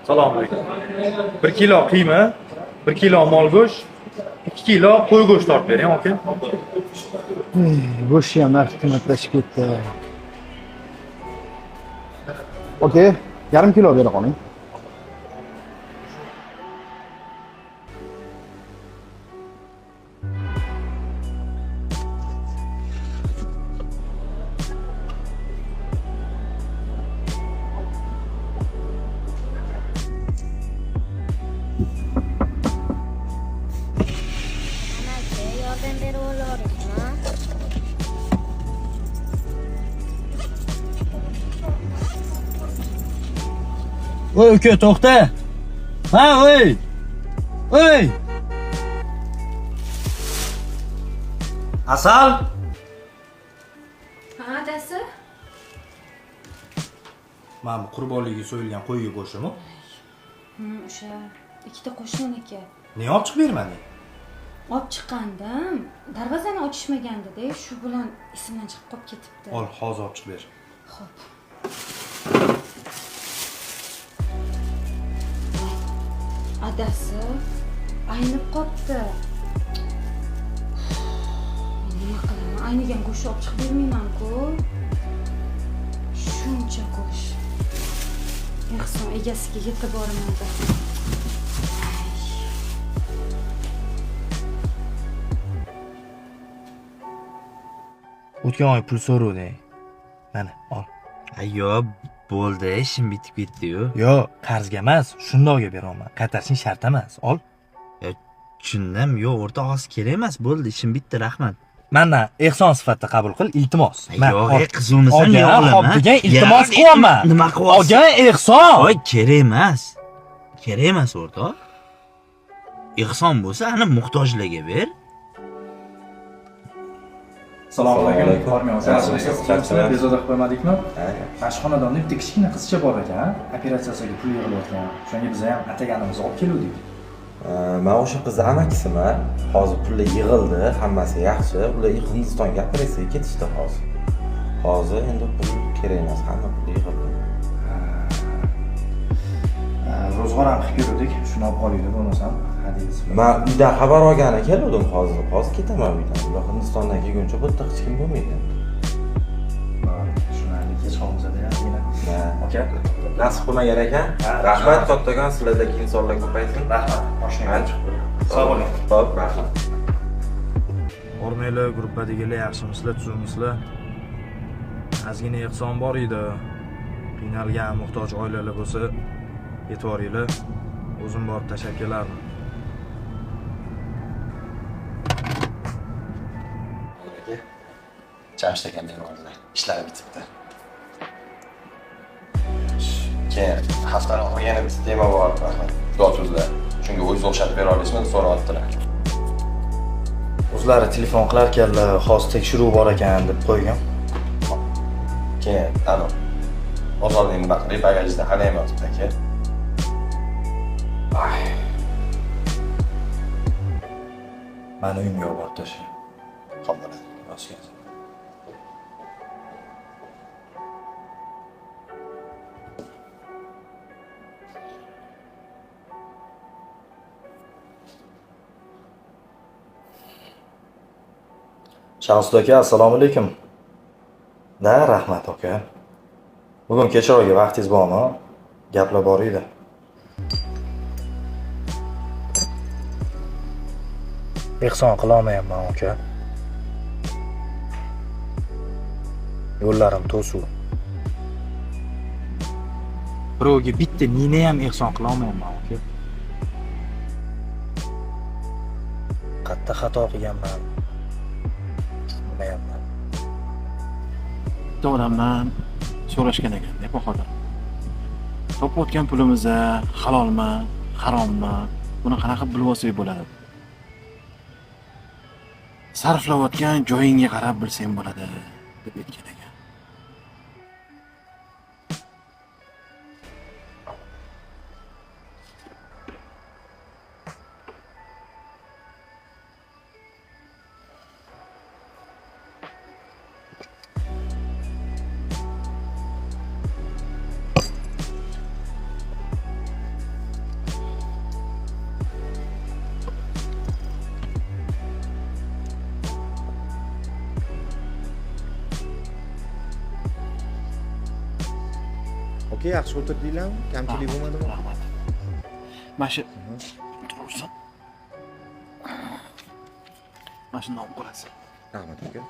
Salom alaykum. 1 kilo qiyma, 1 kilo mol go'sht, 2 kilo qo'y go'shti olib bering, aka. Go'sht ham narxi qimmatlashib ketdi. Okey, yarim kilo bera qoling. Yordam berib olasizmi? Voy uka to'xta. Ha, voy. Voy. Asal. Ha, adasi? Mana qurbonligiga so'yilgan qo'yga go'shtimi? O'sha ikkita qo'shnimniki. Nega olib chiqib bermading? Olib chiqqandim. Darvozani ochishmagandi-da, shu bilan esimdan chiqib qolib ketibdi. Ol, hozir olib chiqib ber. Xo'p. Adasi aynib qopti. Nima qilaman? Aynigan go'sht olib chiqib bermayman-ku. Shuncha go'sht. Ehson egasiga yetib bormadi. O'tgan oy pul so'rovding. Mana, ol. Ayyo, bo'ldi, ishim bitib ketdi-yu. Yo, qarzga emas, shundoqga beraman. Qaytarishing shart emas. Ol. Tushundim, yo, o'rta oz kerak emas, bo'ldi, ishim bitdi, rahmat. Mana ehson sifatida qabul qil, iltimos. Yo'q, qizuvmisan, men olaman. Xo'p degan iltimos qilaman. Nima qilyapsiz? Olgan ehson. Voy, kerak emas. Kerak emas, o'rtoq. Ehson bo'lsa, ana muhtojlarga ber. Assalomu alaykum. Yaxshimisiz? Bezovta qilib qo'ymadikmi? Mana shu xonadonda bitta kichkina qizcha bor ekan, operatsiyasiga pul yig'ilayotgan. Shunga biz ham ataganimizni olib keldik. Men o'sha qizni amakisiman. Hozir pullar yig'ildi, hammasi yaxshi. Ular Hindistonga operatsiyaga ketishdi hozir. Hozir endi pul kerak emas, hamma pul yig'ildi. Ro'zg'or ham qilib keldik, shuni olib qolaylik bo'lmasam, hadis. Men uydan xabar olgani keldim hozir. Hozir ketaman uydan. Ular Hindistondan kelguncha bu yerda hech kim bo'lmaydi. Shunday kech qolmasa-da yana. Aka, nasib qilmagan ekan. Rahmat kattakon, sizlardagi insonlar ko'paysin. Rahmat. Mashinaga chiqib. Sog' bo'ling. Xo'p, rahmat. O'rmanglar gruppadagilar yaxshimisizlar, tuzukmisizlar? Ozgina ehson bor edi. Qiynalgan, muhtoj oilalar bo'lsa, e'tiboringlar. O'zim borib tashlab kelardim. Jamshid aka meni o'rnidan ishlari bitibdi. Keyin haftaning oxiriga yana bitta tema bor, dotuzlar. Shunga o'zingiz o'xshatib bera olasizmi, so'rayaptilar. O'zlari telefon qilar ekanlar, hozir tekshiruv bor ekan deb qo'ygan. Keyin bozorning nima qilib bagajda qanday yotibdi aka? Mani uyimga olib borib tashlang. Xo'p bo'ladi. Rasmiyat. Shamsud aka, assalomu alaykum. Da, rahmat aka. Bugun kechqurunga vaqtingiz bormi? Gaplar bor edi. Ehson qila olmayapman aka. Yo'llarim to'suv. Birovga bitta nina ham ehson qila olmayapman aka. Qattiq xato qilganman. Bilmayapman. Bitta odamdan so'rashgan ekan-da Bahodir. Topayotgan pulimiz halolmi, harommi? Buni qanaqa bilib olsak bo'ladi? Sarflayotgan joyingga qarab bilsang bo'ladi deb aytgan ekan. aka, yaxshi o'tirdinglarmi? Kamchilik bo'lmadimi? Rahmat. Mana shu tursin. Mana shundan qo'rasiz. Rahmat aka.